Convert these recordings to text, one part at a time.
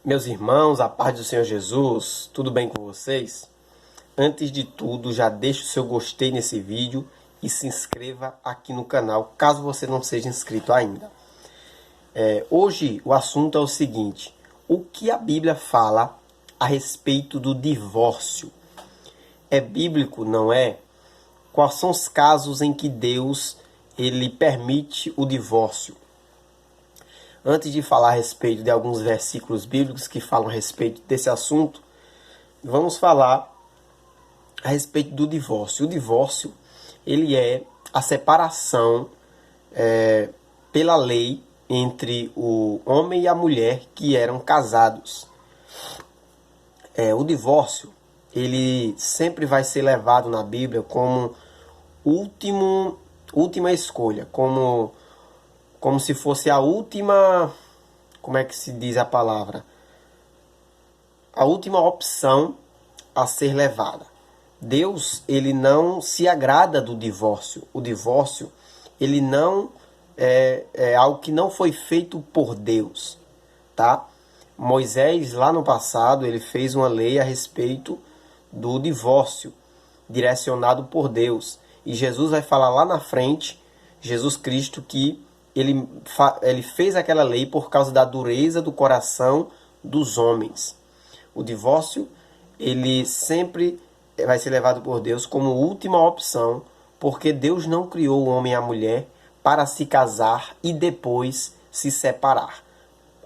Meus irmãos, a paz do Senhor Jesus, tudo bem com vocês? Antes de tudo, já deixe o seu gostei nesse vídeo e se inscreva aqui no canal, caso você não seja inscrito ainda. Hoje o assunto é o seguinte: o que a Bíblia fala a respeito do divórcio? É bíblico, não é? Quais são os casos em que Deus ele permite o divórcio? Antes de falar a respeito de alguns versículos bíblicos que falam a respeito desse assunto, vamos falar a respeito do divórcio. O divórcio, ele é a separação pela lei entre o homem e a mulher que eram casados. O divórcio, ele sempre vai ser levado na Bíblia como última escolha, como se fosse a última, como é que se diz a palavra? A última opção a ser levada. Deus, ele não se agrada do divórcio. O divórcio, ele não é algo que não foi feito por Deus, tá? Moisés, lá no passado, ele fez uma lei a respeito do divórcio, direcionado por Deus. E Jesus vai falar lá na frente, Jesus Cristo, que ele fez aquela lei por causa da dureza do coração dos homens. O divórcio, ele sempre vai ser levado por Deus como última opção, porque Deus não criou o homem e a mulher para se casar e depois se separar.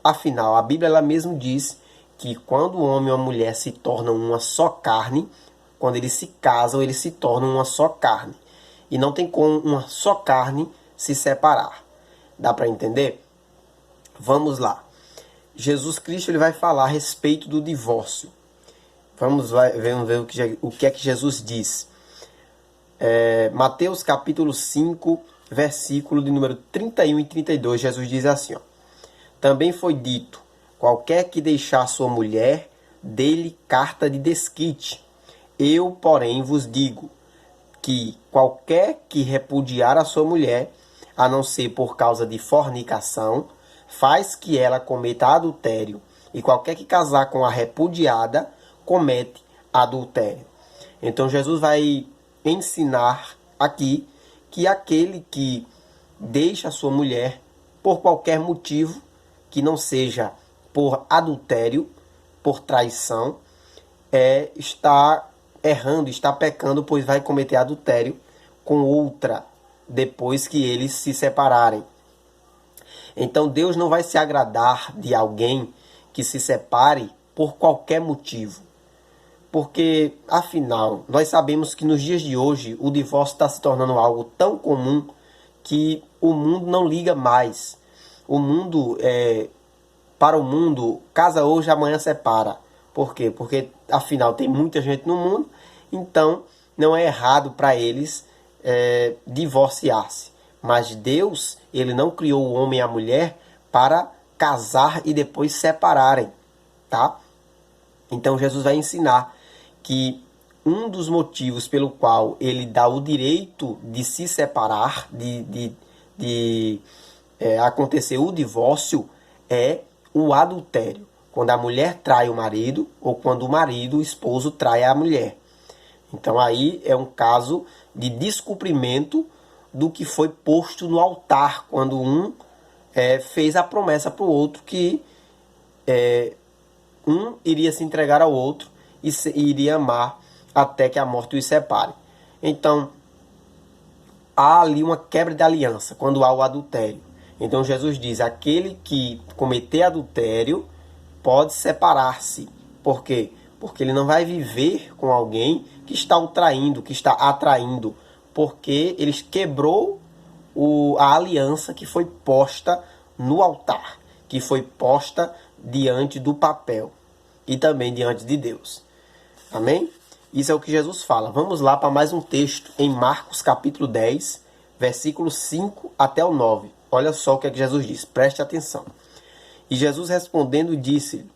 Afinal, a Bíblia ela mesmo diz que quando o homem e a mulher se tornam uma só carne, quando eles se casam, eles se tornam uma só carne. E não tem como uma só carne se separar. Dá para entender? Vamos lá. Jesus Cristo ele vai falar a respeito do divórcio. Vamos ver o que é que Jesus diz. Mateus capítulo 5, versículo de número 31 e 32, Jesus diz assim, ó: Também foi dito, qualquer que deixar sua mulher, dê-lhe carta de desquite. Eu, porém, vos digo que qualquer que repudiar a sua mulher, a não ser por causa de fornicação, faz que ela cometa adultério, e qualquer que casar com a repudiada, comete adultério. Então Jesus vai ensinar aqui que aquele que deixa a sua mulher por qualquer motivo, que não seja por adultério, por traição, está errando, está pecando, pois vai cometer adultério com outra, depois que eles se separarem. Então Deus não vai se agradar de alguém que se separe por qualquer motivo. Porque, afinal, nós sabemos que nos dias de hoje o divórcio está se tornando algo tão comum que o mundo não liga mais. Para o mundo, casa hoje, amanhã separa. Por quê? Porque, afinal, tem muita gente no mundo, então não é errado para eles divorciar-se. Mas Deus, ele não criou o homem e a mulher para casar e depois separarem, tá? Então Jesus vai ensinar que um dos motivos pelo qual ele dá o direito de se separar, de acontecer o divórcio, é o adultério. Quando a mulher trai o marido ou quando o marido, o esposo, trai a mulher. Então aí é um caso de descumprimento do que foi posto no altar, quando um fez a promessa para o outro que um iria se entregar ao outro e iria amar até que a morte os separe. Então, há ali uma quebra de aliança quando há o adultério. Então Jesus diz, aquele que cometer adultério pode separar-se. Por quê? Porque ele não vai viver com alguém que está o traindo, que está atraindo, porque ele quebrou a aliança que foi posta no altar, que foi posta diante do papel e também diante de Deus. Amém? Isso é o que Jesus fala. Vamos lá para mais um texto em Marcos capítulo 10, versículo 5 até o 9. Olha só o que é que Jesus diz, preste atenção. E Jesus respondendo disse: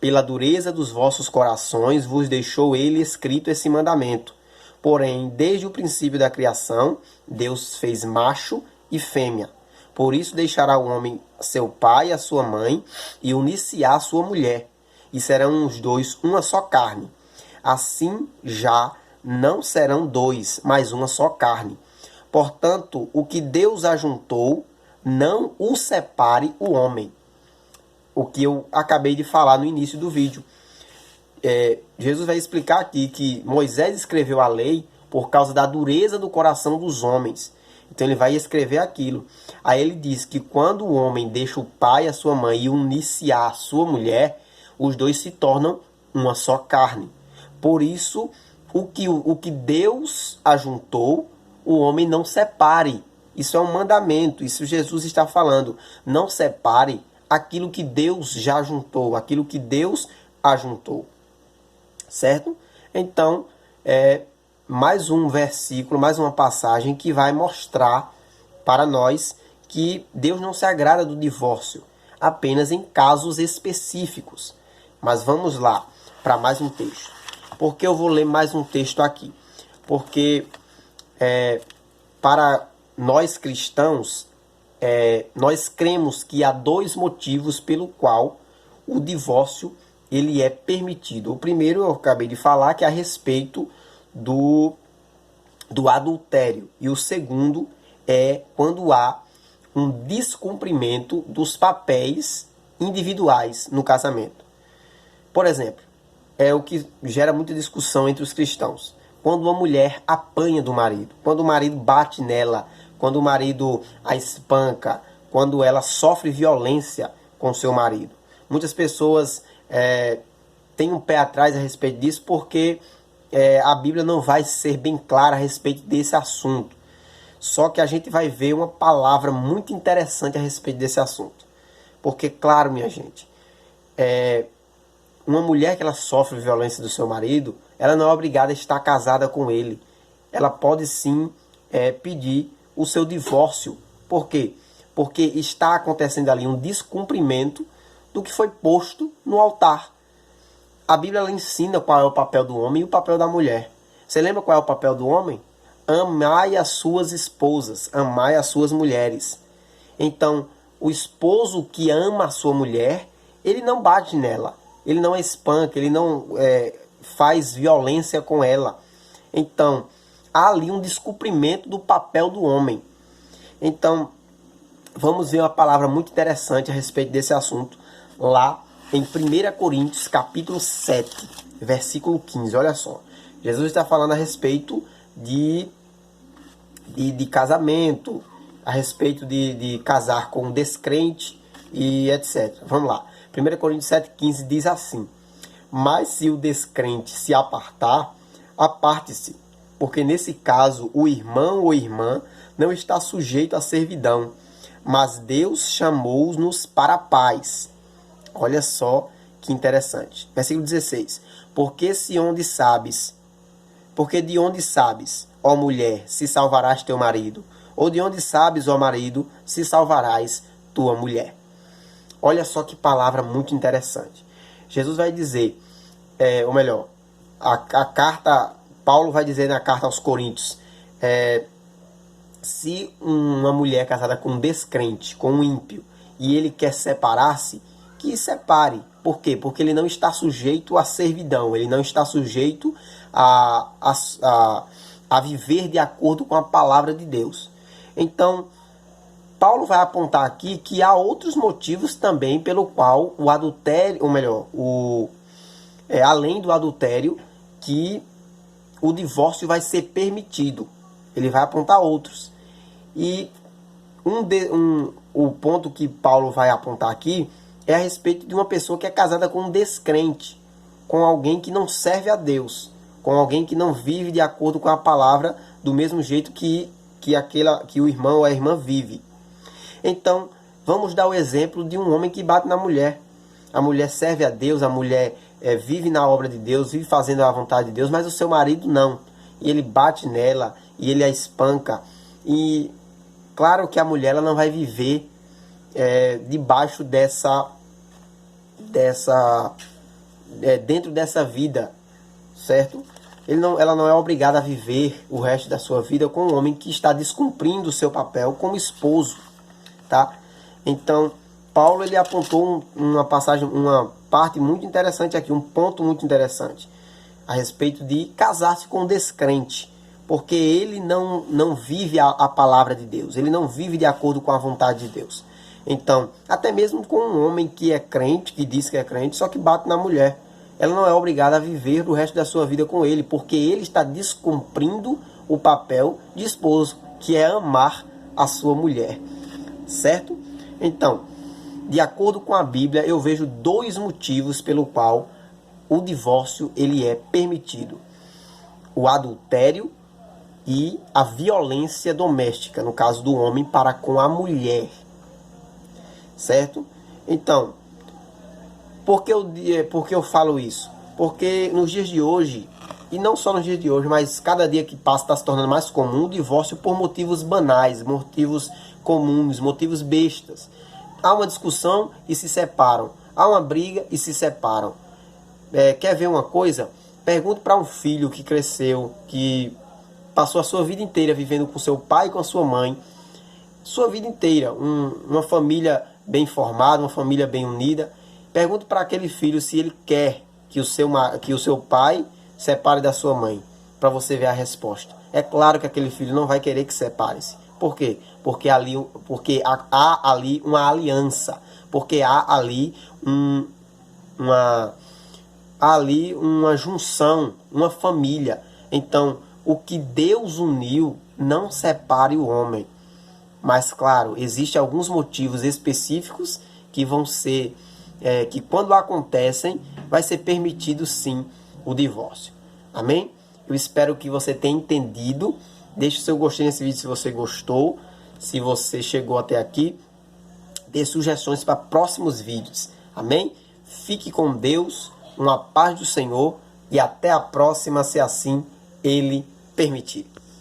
Pela dureza dos vossos corações vos deixou ele escrito esse mandamento. Porém, desde o princípio da criação, Deus fez macho e fêmea. Por isso deixará o homem seu pai e a sua mãe, e unir-se-á a sua mulher, e serão os dois uma só carne. Assim já não serão dois, mas uma só carne. Portanto, o que Deus ajuntou, não o separe o homem. O que eu acabei de falar no início do vídeo. Jesus vai explicar aqui que Moisés escreveu a lei por causa da dureza do coração dos homens. Então ele vai escrever aquilo. Aí ele diz que quando o homem deixa o pai e a sua mãe e unir-se à sua mulher, os dois se tornam uma só carne. Por isso, o que Deus ajuntou, o homem não separe. Isso é um mandamento, isso Jesus está falando. Não separe aquilo que Deus já ajuntou, aquilo que Deus ajuntou. Certo? Então, mais um versículo, mais uma passagem que vai mostrar para nós que Deus não se agrada do divórcio, apenas em casos específicos. Mas vamos lá para mais um texto. Por que eu vou ler mais um texto aqui? Porque para nós cristãos, nós cremos que há dois motivos pelo qual o divórcio ele é permitido. O primeiro eu acabei de falar, que é a respeito do adultério. E o segundo é quando há um descumprimento dos papéis individuais no casamento. Por exemplo, é o que gera muita discussão entre os cristãos. Quando uma mulher apanha do marido, quando o marido bate nela, quando o marido a espanca, quando ela sofre violência com seu marido. Muitas pessoas têm um pé atrás a respeito disso porque a Bíblia não vai ser bem clara a respeito desse assunto. Só que a gente vai ver uma palavra muito interessante a respeito desse assunto. Porque, claro, minha gente, uma mulher que ela sofre violência do seu marido, ela não é obrigada a estar casada com ele. Ela pode sim pedir o seu divórcio. Por quê? Porque está acontecendo ali um descumprimento do que foi posto no altar. A Bíblia ela ensina qual é o papel do homem e o papel da mulher. Você lembra qual é o papel do homem? Amai as suas esposas, amai as suas mulheres. Então, o esposo que ama a sua mulher, ele não bate nela, ele não a espanca, ele não faz violência com ela. Então, há ali um descumprimento do papel do homem. Então, vamos ver uma palavra muito interessante a respeito desse assunto lá em 1 Coríntios capítulo 7, versículo 15. Olha só, Jesus está falando a respeito de casamento, a respeito de casar com um descrente e etc. Vamos lá. 1 Coríntios 7,15 diz assim: mas se o descrente se apartar, aparte-se, porque nesse caso o irmão ou irmã não está sujeito à servidão, mas Deus chamou-nos para a paz. Olha só que interessante. Versículo 16. Porque de onde sabes, ó mulher, se salvarás teu marido? Ou de onde sabes, ó marido, se salvarás tua mulher? Olha só que palavra muito interessante. Jesus vai dizer, ou melhor, a carta, Paulo vai dizer na carta aos Coríntios, se uma mulher casada com um descrente, com um ímpio, e ele quer separar-se, que separe. Por quê? Porque ele não está sujeito à servidão, ele não está sujeito a viver de acordo com a palavra de Deus. Então, Paulo vai apontar aqui que há outros motivos também pelo qual o adultério, ou melhor, além do adultério, que o divórcio vai ser permitido. Ele vai apontar outros. E o ponto que Paulo vai apontar aqui é a respeito de uma pessoa que é casada com um descrente, com alguém que não serve a Deus, com alguém que não vive de acordo com a palavra do mesmo jeito que o irmão ou a irmã vive. Então, vamos dar o exemplo de um homem que bate na mulher. A mulher serve a Deus, a mulher vive na obra de Deus, vive fazendo a vontade de Deus, mas o seu marido não. E ele bate nela, e ele a espanca. E claro que a mulher ela não vai viver debaixo dentro dessa vida, certo? Ela não é obrigada a viver o resto da sua vida com um homem que está descumprindo o seu papel como esposo, tá? Então, Paulo ele apontou uma passagem, uma parte muito interessante aqui, um ponto muito interessante a respeito de casar-se com um descrente, porque ele não vive a palavra de Deus, ele não vive de acordo com a vontade de Deus. Então, até mesmo com um homem que é crente, que diz que é crente, só que bate na mulher, ela não é obrigada a viver o resto da sua vida com ele, porque ele está descumprindo o papel de esposo, que é amar a sua mulher, certo? Então, de acordo com a Bíblia, eu vejo dois motivos pelo qual o divórcio ele é permitido: o adultério e a violência doméstica, no caso do homem para com a mulher, certo? Então, por que eu falo isso? Porque nos dias de hoje, e não só nos dias de hoje, mas cada dia que passa está se tornando mais comum o divórcio por motivos banais, motivos comuns, motivos bestas. Há uma discussão e se separam. Há uma briga e se separam. Quer ver uma coisa? Pergunte para um filho que cresceu, que passou a sua vida inteira vivendo com seu pai e com a sua mãe. Sua vida inteira. Uma família bem formada, uma família bem unida. Pergunte para aquele filho se ele quer que o seu pai separe da sua mãe. Para você ver a resposta. É claro que aquele filho não vai querer que separe-se. Por quê? Porque há ali uma aliança. Porque há ali uma junção, uma família. Então, o que Deus uniu, não separe o homem. Mas, claro, existem alguns motivos específicos que vão ser, que quando acontecem, vai ser permitido sim o divórcio. Amém? Eu espero que você tenha entendido. Deixe o seu gostei nesse vídeo se você gostou. Se você chegou até aqui, dê sugestões para próximos vídeos. Amém? Fique com Deus, uma paz do Senhor e até a próxima, se assim Ele permitir.